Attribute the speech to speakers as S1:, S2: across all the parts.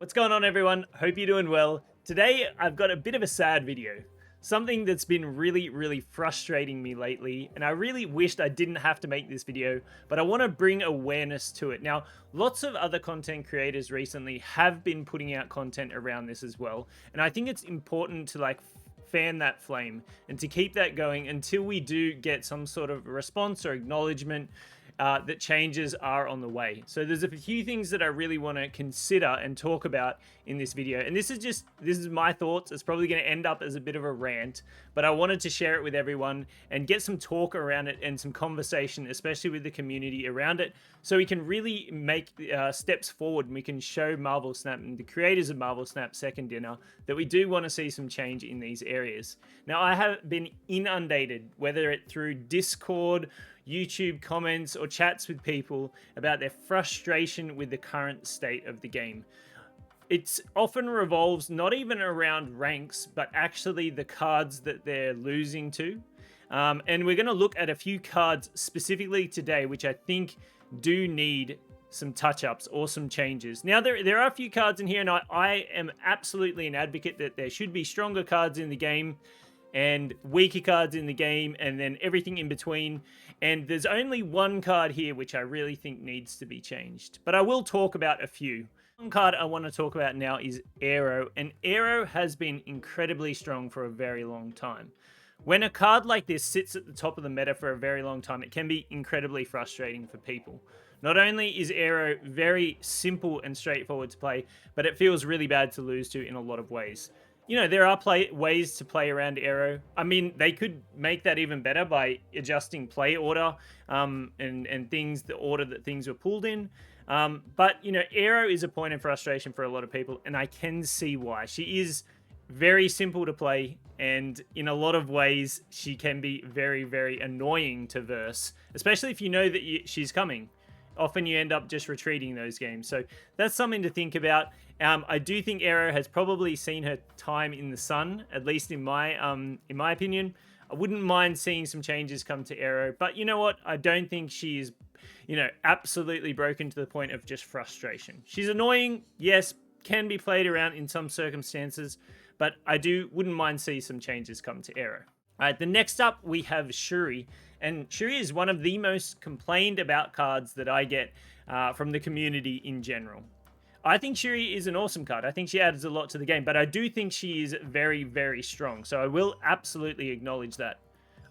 S1: What's going on, everyone? Hope you're doing well. Today, I've got a bit of a sad video. Something that's been really frustrating me lately, and I really wished I didn't have to make this video, but I want to bring awareness to it. Now, lots of other content creators recently have been putting out content around this as well, and I think it's important to fan that flame and to keep that going until we do get some sort of response or acknowledgement that changes are on the way. So there's a few things that I really want to consider and talk about in this video. And this is my thoughts. It's probably going to end up as a bit of a rant, but I wanted to share it with everyone and get some talk around it and some conversation, especially with the community around it, so we can really make steps forward and we can show MarvelSNAP and the creators of MarvelSNAP Second Dinner that we do want to see some change in these areas. Now, I have been inundated, whether it through Discord, YouTube comments, or chats with people about their frustration with the current state of the game. It often revolves not even around ranks, but actually the cards that they're losing to. And we're going to look at a few cards specifically today, which I think do need some touch-ups or some changes. Now, there are a few cards in here, and I am absolutely an advocate that there should be stronger cards in the game and weaker cards in the game, and then everything in between. And there's only one card here which I really think needs to be changed, but I will talk about a few. One card I want to talk about now is Arrow, and Arrow has been incredibly strong for a very long time. When a card like this sits at the top of the meta for a very long time, it can be incredibly frustrating for people. Not only is Arrow very simple and straightforward to play, but it feels really bad to lose to in a lot of ways. You know, there are ways to play around Arrow. I mean, they could make that even better by adjusting play order and things, the order that things were pulled in. But, you know, Arrow is a point of frustration for a lot of people, and I can see why. She is very simple to play, and in a lot of ways, she can be very annoying to verse, especially if you know that she's coming. Often you end up just retreating those games. So that's something to think about. I do think Arrow has probably seen her time in the sun, at least in my opinion. I wouldn't mind seeing some changes come to Arrow, but you know what? I don't think she is, absolutely broken to the point of just frustration. She's annoying, yes, can be played around in some circumstances, but I wouldn't mind seeing some changes come to Arrow. All right, the next up we have Shiri, and Shiri is one of the most complained about cards that I get from the community in general. I think Shiri is an awesome card. I think she adds a lot to the game, but I do think she is very strong. So I will absolutely acknowledge that.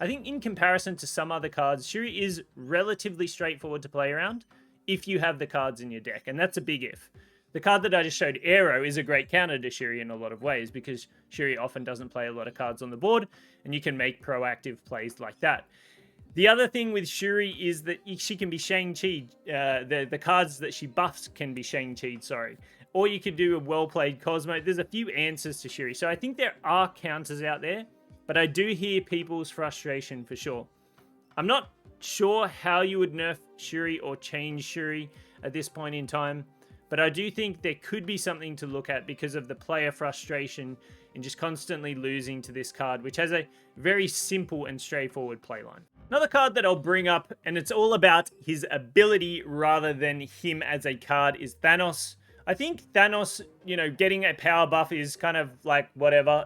S1: I think in comparison to some other cards, Shiri is relatively straightforward to play around if you have the cards in your deck, and that's a big if. The card that I just showed, Arrow, is a great counter to Shiri in a lot of ways because Shiri often doesn't play a lot of cards on the board, and you can make proactive plays like that. The other thing with Shiri is that she can be Shang-Chi. The cards that she buffs can be Shang-Chi'd, sorry. Or you could do a well-played Cosmo. There's a few answers to Shiri. So I think there are counters out there, but I do hear people's frustration for sure. I'm not sure how you would nerf Shiri or change Shiri at this point in time, but I do think there could be something to look at because of the player frustration in just constantly losing to this card, which has a very simple and straightforward playline. Another card that I'll bring up, and it's all about his ability rather than him as a card, is Thanos. I think Thanos, getting a power buff is kind of like whatever.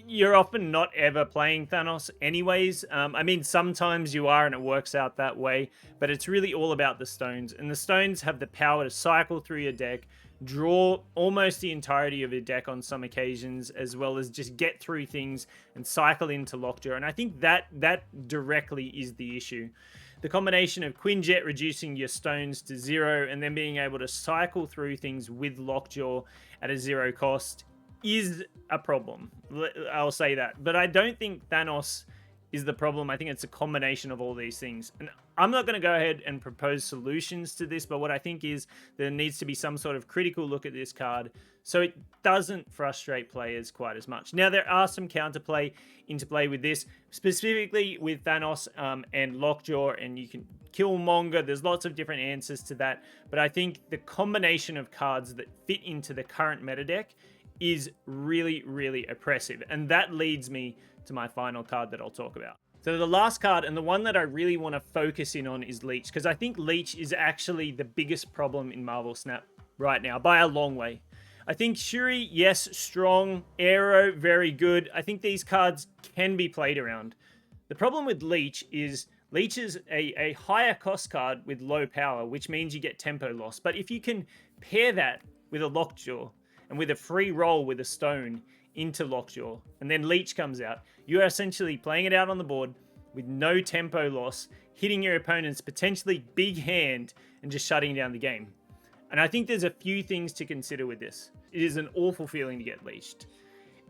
S1: You're often not ever playing Thanos anyways. I mean, sometimes you are and it works out that way, but it's really all about the stones. And the stones have the power to cycle through your deck, draw almost the entirety of your deck on some occasions, as well as just get through things and cycle into Lockjaw. And I think that directly is the issue. The combination of Quinjet reducing your stones to 0 and then being able to cycle through things with Lockjaw at a 0 cost is a problem. I'll say that. But I don't think Thanos is the problem. I think it's a combination of all these things. And I'm not going to go ahead and propose solutions to this, but what I think is there needs to be some sort of critical look at this card so it doesn't frustrate players quite as much. Now, there are some counterplay interplay with this, specifically with Thanos and Lockjaw, and you can kill Monga. There's lots of different answers to that, but I think the combination of cards that fit into the current meta deck is really oppressive, and that leads me to my final card that I'll talk about. So the last card, and the one that I really want to focus in on, is Leech, because I think Leech is actually the biggest problem in MarvelSNAP right now, by a long way. I think Shiri, yes, strong. Aero, very good. I think these cards can be played around. The problem with Leech is a higher cost card with low power, which means you get tempo loss. But if you can pair that with a Lockjaw and with a free roll with a stone into Lockjaw, and then Leech comes out, you are essentially playing it out on the board with no tempo loss, hitting your opponent's potentially big hand and just shutting down the game. And I think there's a few things to consider with this. It is an awful feeling to get leeched.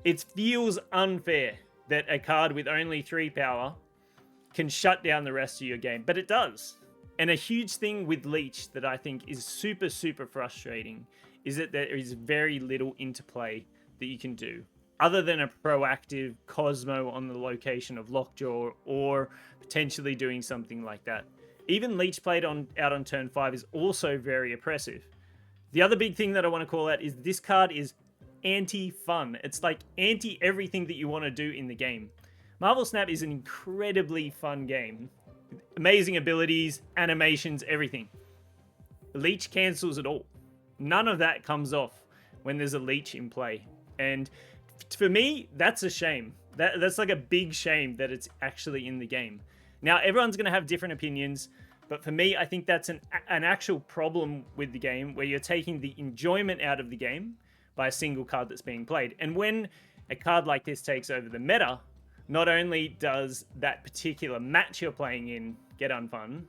S1: It feels unfair that a card with only 3 power can shut down the rest of your game, but it does. And a huge thing with Leech that I think is super, super frustrating is that there is very little interplay that you can do other than a proactive Cosmo on the location of Lockjaw or potentially doing something like that. Even Leech played out on turn 5 is also very oppressive. The other big thing that I want to call out is this card is anti-fun. It's like anti-everything that you want to do in the game. MarvelSNAP is an incredibly fun game. Amazing abilities, animations, everything. Leech cancels it all. None of that comes off when there's a Leech in play. And for me, that's a shame. That's like a big shame that it's actually in the game. Now, everyone's going to have different opinions, but for me, I think that's an actual problem with the game where you're taking the enjoyment out of the game by a single card that's being played. And when a card like this takes over the meta, not only does that particular match you're playing in get unfun,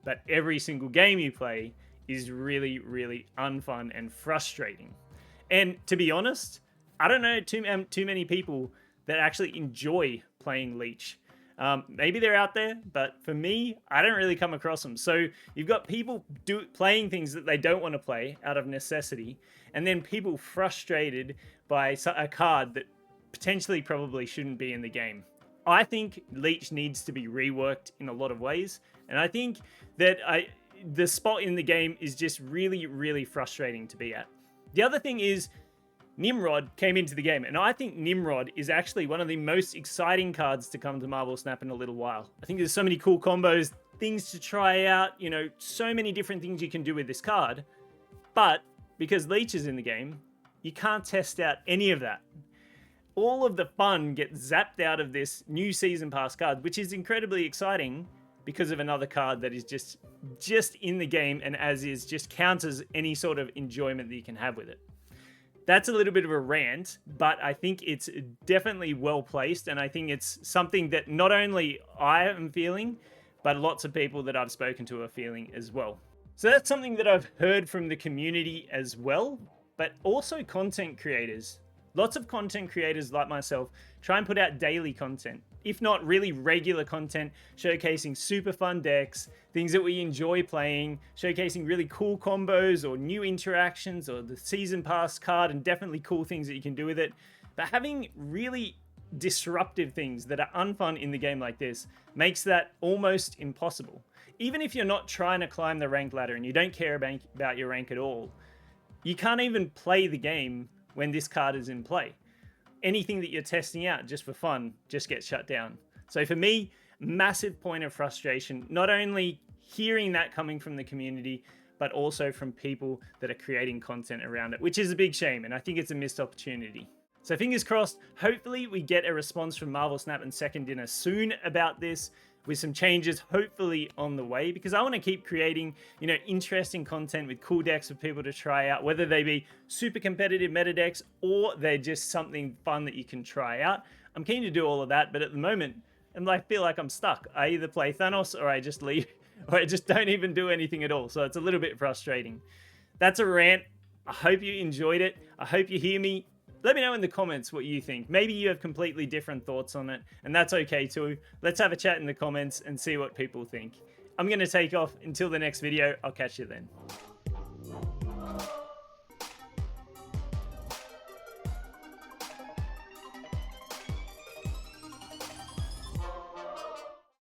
S1: but every single game you play is really, really unfun and frustrating. And to be honest, I don't know too many people that actually enjoy playing Leech. Maybe they're out there, but for me, I don't really come across them. So you've got people playing things that they don't want to play out of necessity, and then people frustrated by a card that potentially probably shouldn't be in the game. I think Leech needs to be reworked in a lot of ways, and I think that the spot in the game is just really, really frustrating to be at. The other thing is Nimrod came into the game, and I think Nimrod is actually one of the most exciting cards to come to MarvelSNAP in a little while. I think there's so many cool combos, things to try out, you know, so many different things you can do with this card. But because Leech is in the game, you can't test out any of that. All of the fun gets zapped out of this new season pass card, which is incredibly exciting because of another card that is just in the game and as is just counters any sort of enjoyment that you can have with it. That's a little bit of a rant, but I think it's definitely well placed, and I think it's something that not only I am feeling, but lots of people that I've spoken to are feeling as well. So that's something that I've heard from the community as well, but also content creators. Lots of content creators like myself try and put out daily content, if not really regular content, showcasing super fun decks, things that we enjoy playing, showcasing really cool combos or new interactions or the season pass card and definitely cool things that you can do with it. But having really disruptive things that are unfun in the game like this makes that almost impossible. Even if you're not trying to climb the rank ladder and you don't care about your rank at all, you can't even play the game when this card is in play. Anything that you're testing out just for fun just gets shut down. So for me, massive point of frustration, not only hearing that coming from the community, but also from people that are creating content around it, which is a big shame, and I think it's a missed opportunity. So fingers crossed, hopefully we get a response from MarvelSNAP and Second Dinner soon about this, with some changes hopefully on the way, because I want to keep creating, you know, interesting content with cool decks for people to try out, whether they be super competitive meta decks or they're just something fun that you can try out. I'm keen to do all of that, but at the moment, I feel like I'm stuck. I either play Thanos or I just leave, or I just don't even do anything at all. So it's a little bit frustrating. That's a rant. I hope you enjoyed it. I hope you hear me. Let me know in the comments what you think. Maybe you have completely different thoughts on it, and that's okay too. Let's have a chat in the comments and see what people think. I'm going to take off. Until the next video, I'll catch you then.